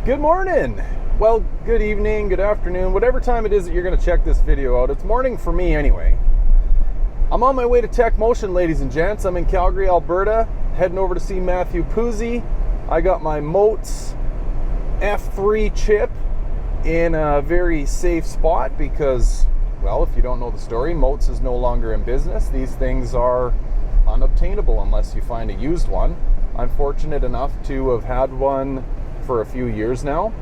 Good morning. Well, good evening, good afternoon, whatever time it is that you're going to check this video out. It's morning for me anyway. I'm on my way to Tecmotion, ladies and gents. I'm in Calgary, Alberta, heading over to see Mathew. I got my Moates F3 chip in a very safe spot because, well, if you don't know the story, Moates is no longer in business. These things are unobtainable unless you find a used one. I'm fortunate enough to have had one for a few years now,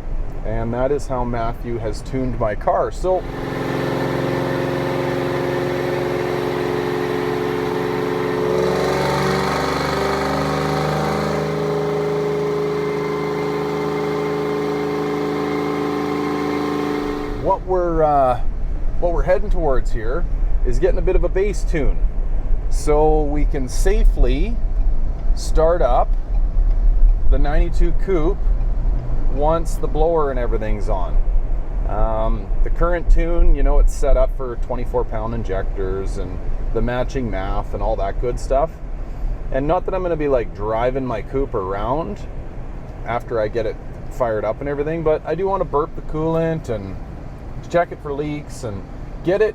and that is how Mathew has tuned my car. So what we're heading towards here is getting a bit of a bass tune so we can safely start up the 92 coupe once the blower and everything's on. The current tune, you know, it's set up for 24-pound injectors and the matching math and all that good stuff. And not that I'm going to be like driving my coupe around after I get it fired up and everything, but I do want to burp the coolant and check it for leaks and get it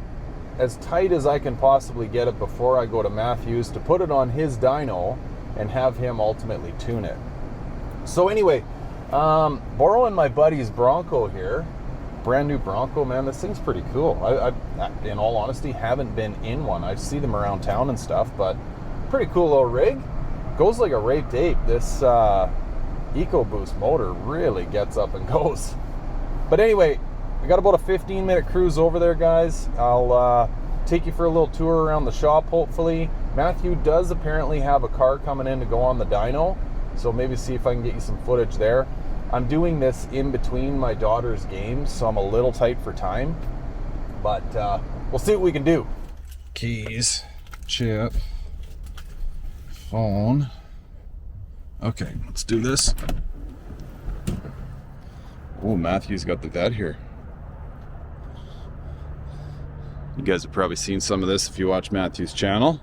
as tight as I can possibly get it before I go to Mathew's to put it on his dyno and have him ultimately tune it. So anyway, borrowing my buddy's Bronco here, brand new Bronco, man, this thing's pretty cool. I in all honesty, haven't been in one. I see them around town and stuff, but pretty cool little rig. Goes like a raped ape. This EcoBoost motor really gets up and goes. But anyway, I got about a 15-minute cruise over there, guys. I'll take you for a little tour around the shop, hopefully. Mathew does apparently have a car coming in to go on the dyno, so maybe see if I can get you some footage there. I'm doing this in between my daughter's games, so I'm a little tight for time, but we'll see what we can do. Keys, chip, phone. Okay, let's do this. Oh, Mathew's got the vet here. You guys have probably seen some of this if you watch Mathew's channel.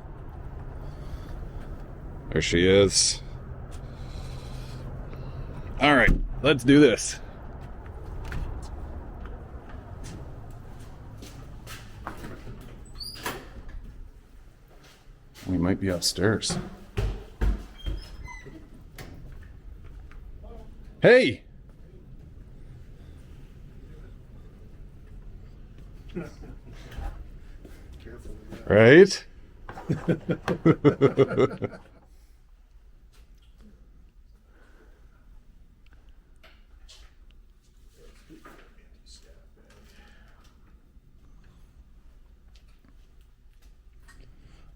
There she is. All right, let's do this. We might be upstairs. Hey! Right?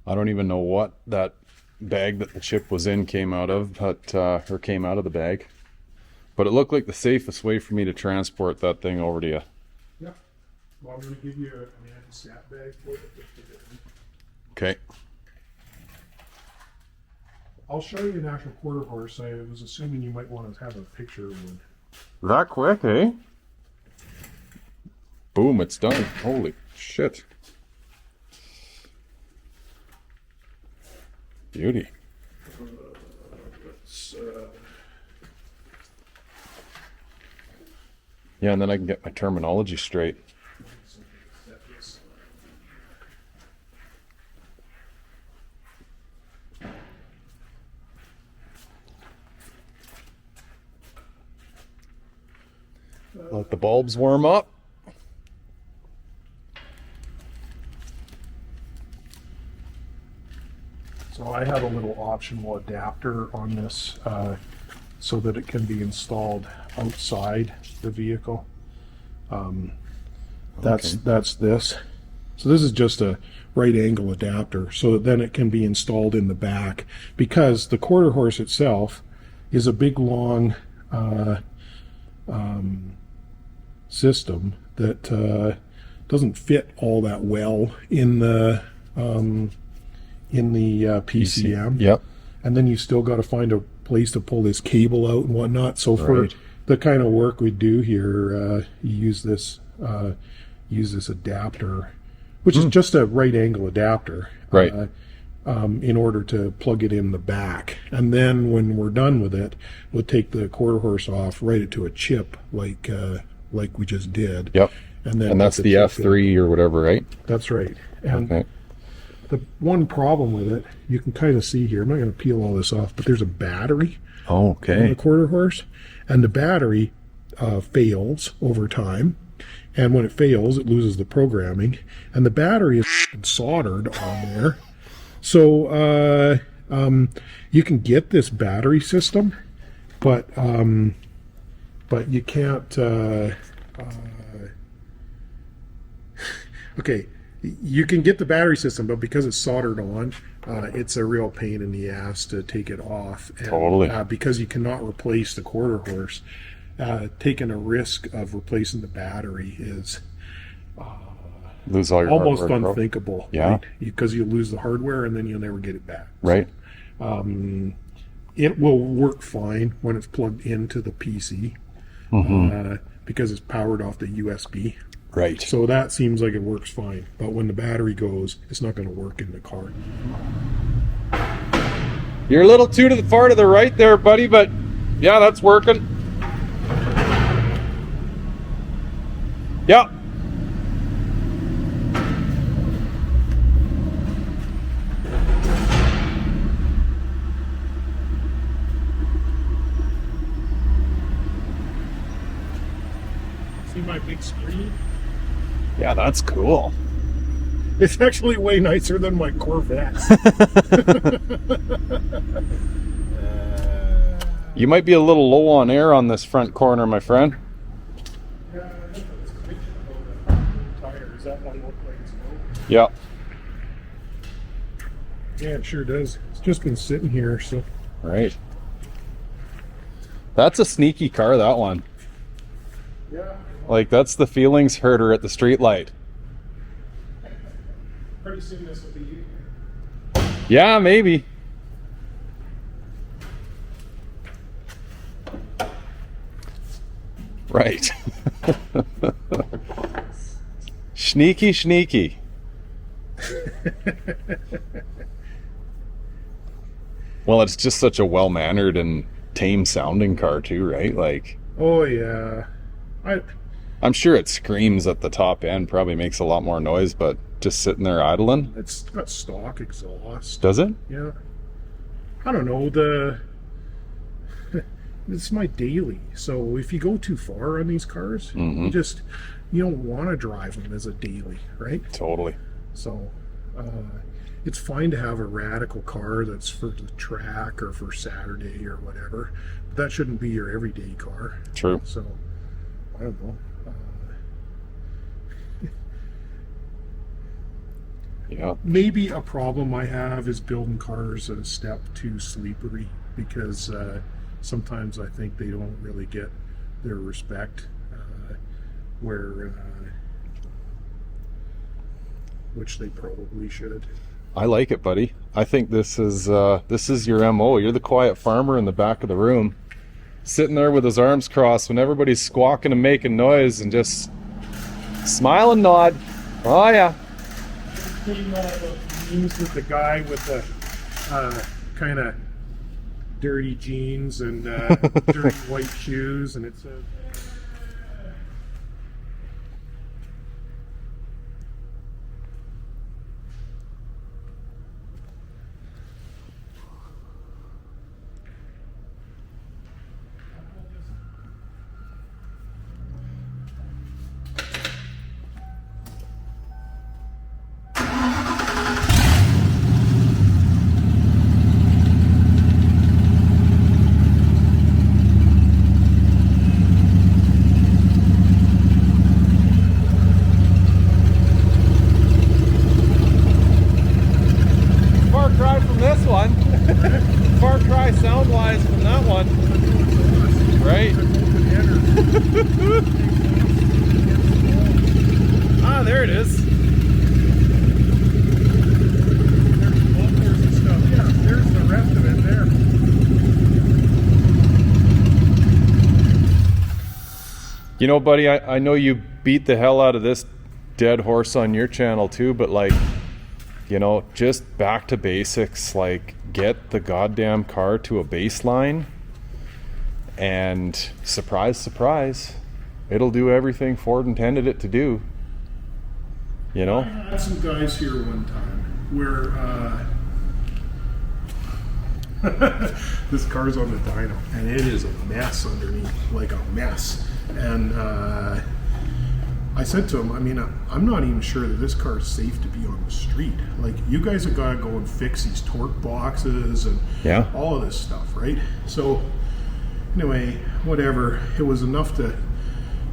I don't even know what that bag that the chip was in came out of, but or came out of the bag. But it looked like the safest way for me to transport that thing over to you. Yeah. Well, I'm going to give you an anti-snap bag for it. Okay. I'll show you an actual quarter horse. I was assuming you might want to have a picture of one. That quick, eh? Boom, it's done. Holy shit. Beauty. Yeah, and then I can get my terminology straight. Let the bulbs warm up. So I have a little optional adapter on this so that it can be installed outside the vehicle. That's this. So this is just a right angle adapter so that then it can be installed in the back, because the quarter horse itself is a big long system that doesn't fit all that well in the PCM. Yep. And then you still got to find a place to pull this cable out and whatnot. So for the kind of work we do here, you use this adapter, which is just a right angle adapter. Right. in order to plug it in the back. And then when we're done with it, we'll take the quarter horse off, write it to a chip like we just did. Yep. And then that's the F3 or whatever, right? That's right. And okay. The one problem with it, you can kind of see here, I'm not going to peel all this off, but there's a battery on the quarter horse, and the battery fails over time. And when it fails, it loses the programming, and the battery is soldered on there. So you can get this battery system, but you can't. Okay, you can get the battery system, but because it's soldered on, it's a real pain in the ass to take it off. And, totally. Because you cannot replace the quarter horse. Taking a risk of replacing the battery is lose all your almost hardware, unthinkable. Yeah, right? Because you lose the hardware and then you'll never get it back. Right. So, it will work fine when it's plugged into the PC because it's powered off the USB. Right. So that seems like it works fine. But when the battery goes, it's not going to work in the car. You're a little too to the far to the right there, buddy, but yeah, that's working. Yeah. See my big screen? Yeah, that's cool. It's actually way nicer than my Corvette. You might be a little low on air on this front corner, my friend. That one look like it's low? Yeah. Yeah, it sure does. It's just been sitting here, so. Right. That's a sneaky car, that one. Yeah. Like, that's the feelings herder at the street light. Pretty soon this will be you. Yeah, maybe. Right. Sneaky. Well, it's just such a well-mannered and tame-sounding car too, right? Like, oh yeah, I'm sure it screams at the top end, probably makes a lot more noise, but just sitting there idling. It's got stock exhaust. Does it? Yeah. I don't know, it's my daily. So if you go too far on these cars, you don't want to drive them as a daily, right? Totally. So it's fine to have a radical car that's for the track or for Saturday or whatever, but that shouldn't be your everyday car. True. So I don't know. Yeah. Maybe a problem I have is building cars a step too sleepery, because sometimes I think they don't really get their respect which they probably should. I like it, buddy. I think this is your MO. You're the quiet farmer in the back of the room, sitting there with his arms crossed when everybody's squawking and making noise, and just smile and nod. Oh yeah. Seen memes with the guy with the kind of dirty jeans and dirty white shoes, and it says, far cry sound-wise from that one. Right? Ah, there it is. Yeah, there's the rest of it there. You know, buddy, I know you beat the hell out of this dead horse on your channel too, but like, you know, just back to basics, like get the goddamn car to a baseline, and surprise, surprise, it'll do everything Ford intended it to do. You know? I had some guys here one time where this car's on the dyno, and it is a mess underneath, like a mess. And I said to him, I mean, I'm not even sure that this car is safe to be on the street. Like, you guys have got to go and fix these torque boxes and all of this stuff, right? So, anyway, whatever. It was enough to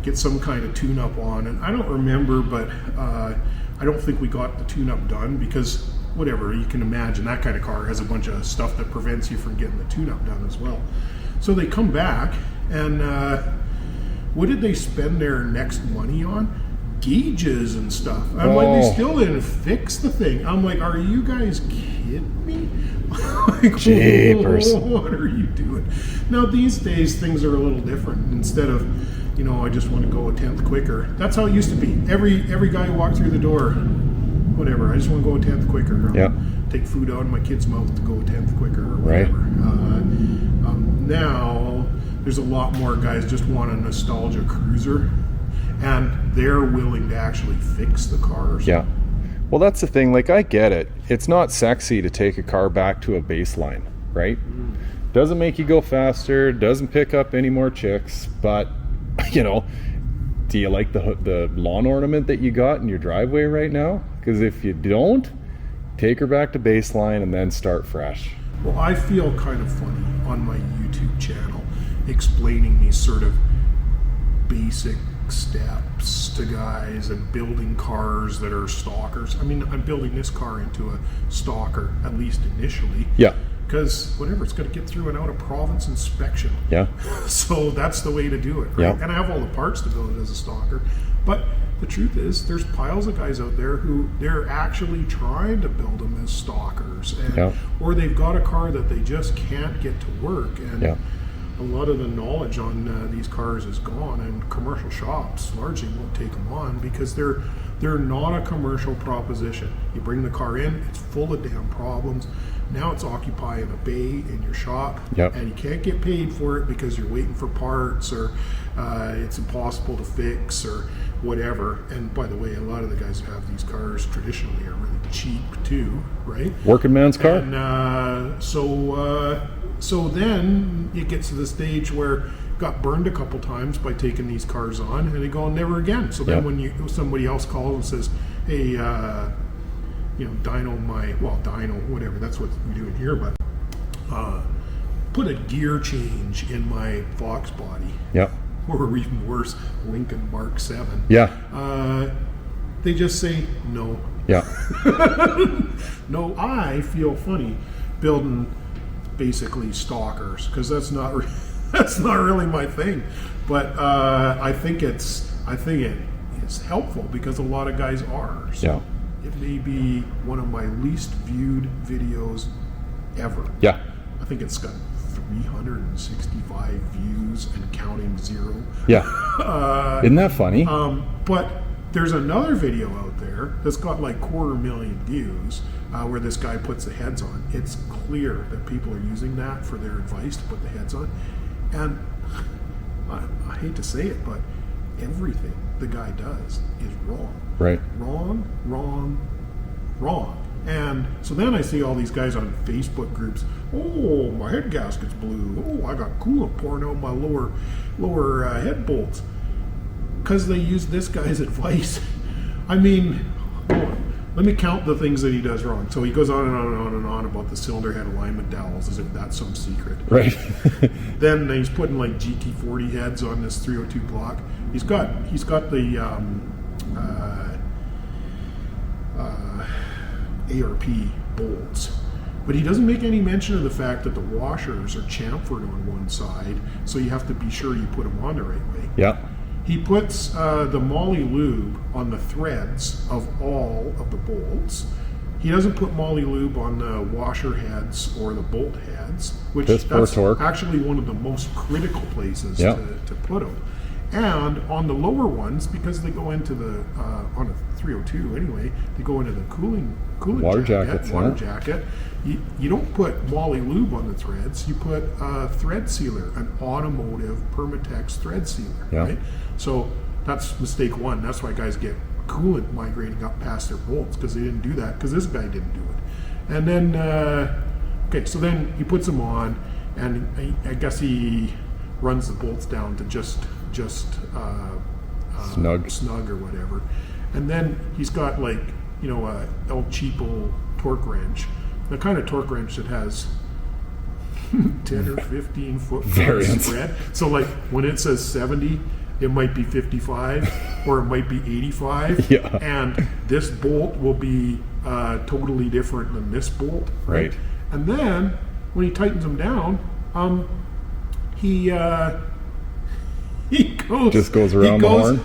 get some kind of tune-up on. And I don't remember, but I don't think we got the tune-up done because, whatever, you can imagine that kind of car has a bunch of stuff that prevents you from getting the tune-up done as well. So they come back, and what did they spend their next money on? Gauges and stuff. I'm like, they still didn't fix the thing. I'm like, are you guys kidding me? Like, Jeepers. What are you doing? Now, these days, things are a little different. Instead of, you know, I just want to go a tenth quicker. That's how it used to be. Every guy who walked through the door, whatever, I just want to go a tenth quicker. Take food out of my kid's mouth to go a tenth quicker or whatever. Now, there's a lot more guys just want a nostalgia cruiser, and they're willing to actually fix the cars. Yeah. Well, that's the thing. Like, I get it. It's not sexy to take a car back to a baseline, right? Doesn't make you go faster, doesn't pick up any more chicks, but, you know, do you like the lawn ornament that you got in your driveway right now? Because if you don't, take her back to baseline and then start fresh. Well, I feel kind of funny on my YouTube channel explaining these sort of basic steps to guys and building cars that are stalkers. I mean, I'm building this car into a stalker, at least initially. Yeah. Because whatever, it's got to get through an out-of-province inspection. Yeah. So that's the way to do it, right? Yeah. And I have all the parts to build it as a stalker. But the truth is, there's piles of guys out there who they're actually trying to build them as stalkers. And, or they've got a car that they just can't get to work. And a lot of the knowledge on these cars is gone, and commercial shops largely won't take them on because they're not a commercial proposition. You bring the car in, it's full of damn problems. Now it's occupying a bay in your shop, and you can't get paid for it because you're waiting for parts, or it's impossible to fix, or whatever. And by the way, a lot of the guys who have these cars traditionally are really cheap too, right? Working man's car. And so then it gets to the stage where got burned a couple times by taking these cars on, and they go never again. So then when somebody else calls and says, hey, you know, dyno, whatever, that's what we do in here, but put a gear change in my Foxbody. Or even worse, Lincoln Mark 7. They just say no. No, I feel funny building basically stalkers because that's not really my thing. But I think it is helpful because a lot of guys are. So it may be one of my least viewed videos ever. I think it's got 365 views and counting 0. Isn't that funny? But there's another video out there that's got like 250,000 views where this guy puts the heads on. It's clear that people are using that for their advice to put the heads on. And I hate to say it, but everything the guy does is wrong. Wrong. And so then I see all these guys on Facebook groups. Oh, my head gasket's blue. Oh, I got coolant pouring out my lower head bolts. Because they use this guy's advice. I mean, let me count the things that he does wrong. So he goes on and on and on and on about the cylinder head alignment dowels, as if that's some secret. Then he's putting like GT40 heads on this 302 block. He's got the ARP bolts, but he doesn't make any mention of the fact that the washers are chamfered on one side, so you have to be sure you put them on the right way. He puts the Moly lube on the threads of all of the bolts. He doesn't put Moly lube on the washer heads or the bolt heads, which that's actually one of the most critical places to put them. And on the lower ones, because they go into the on a 302 anyway, they go into the cooling water jacket. You don't put Moly lube on the threads. You put a thread sealer, an automotive Permatex thread sealer. Yeah. Right. So that's mistake one. That's why guys get coolant migrating up past their bolts, because they didn't do that, because this guy didn't do it. And then okay, so then he puts them on, and I guess he runs the bolts down to just snug or whatever, and then he's got, like, you know, a El Cheapo torque wrench, the kind of torque wrench that has 10 or 15 foot spread. So like when it says 70, it might be 55 or it might be 85. Yeah. And this bolt will be totally different than this bolt. Right. And then when he tightens them down, he goes around the horn.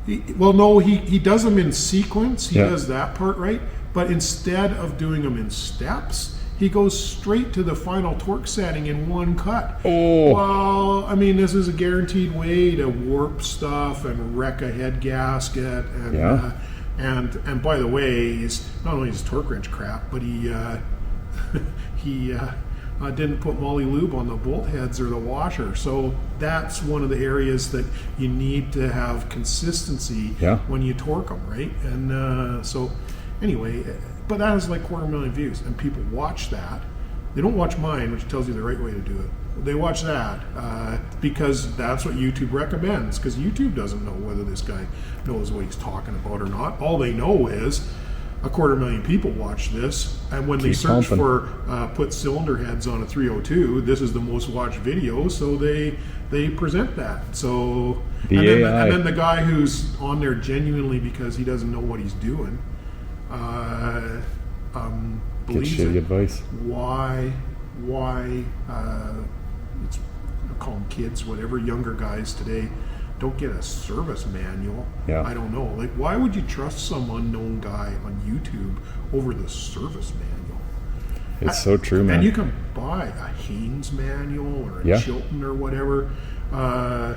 He does them in sequence. He does that part right. But instead of doing them in steps, he goes straight to the final torque setting in one cut. Oh. Well, I mean, this is a guaranteed way to warp stuff and wreck a head gasket. And and by the way, he's not only his torque wrench crap, but he didn't put Moly lube on the bolt heads or the washer. So that's one of the areas that you need to have consistency when you torque them, right? And so anyway, but that has like 250,000 views, and people watch that. They don't watch mine, which tells you the right way to do it. They watch that because that's what YouTube recommends, because YouTube doesn't know whether this guy knows what he's talking about or not. All they know is 250,000 people watch this, and when they search for put cylinder heads on a 302, this is the most watched video, so they present that. So and then the guy who's on there genuinely because he doesn't know what he's doing believes shitty it. Advice. Why it's, call them kids, whatever, younger guys today don't get a service manual. I don't know. Like, why would you trust some unknown guy on YouTube over the service manual? It's so true, man. And you can buy a Haynes manual or a Chilton or whatever. I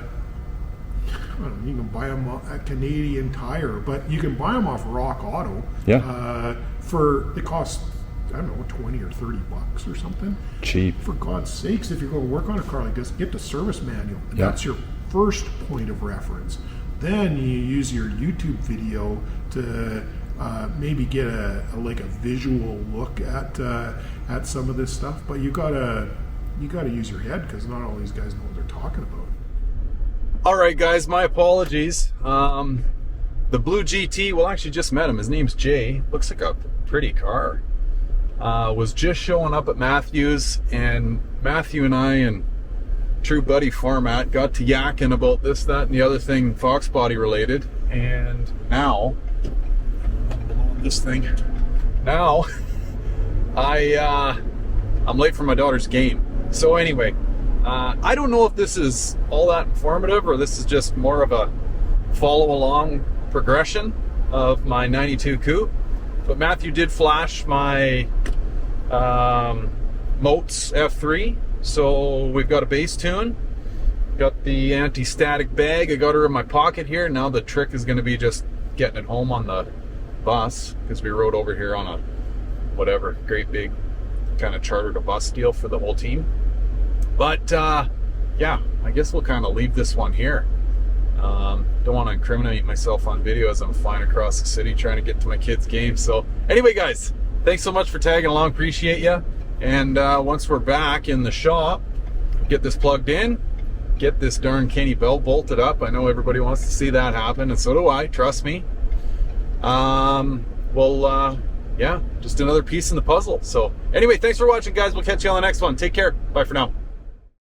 don't know, you can buy them at Canadian Tire, but you can buy them off Rock Auto. It costs, I don't know, $20 or $30 or something. Cheap. For God's sakes, if you're going to work on a car like this, get the service manual. And that's your first point of reference. Then you use your YouTube video to maybe get a visual look at some of this stuff. But you gotta use your head, because not all these guys know what they're talking about. All right, guys, my apologies. The blue GT, well, actually just met him. His name's Jay. Looks like a pretty car. Was just showing up at Mathew's, and Mathew and I and true buddy format got to yakking about this, that, and the other thing Foxbody related. And now, I'm late for my daughter's game. So anyway, I don't know if this is all that informative or this is just more of a follow along progression of my 92 coupe. But Mathew did flash my Moates F3. So we've got a bass tune, got the anti-static bag. I got her in my pocket here. Now the trick is going to be just getting it home on the bus, because we rode over here on a great big kind of chartered a bus deal for the whole team. But yeah, I guess we'll kind of leave this one here. Don't want to incriminate myself on video as I'm flying across the city trying to get to my kids' game. So anyway, guys, thanks so much for tagging along. Appreciate you. And once we're back in the shop, get this plugged in, get this darn Kenne belt bolted up. I know everybody wants to see that happen, and so do I, trust me. Yeah, just another piece in the puzzle. So anyway, thanks for watching, guys. We'll catch you on the next one. Take care. Bye for now.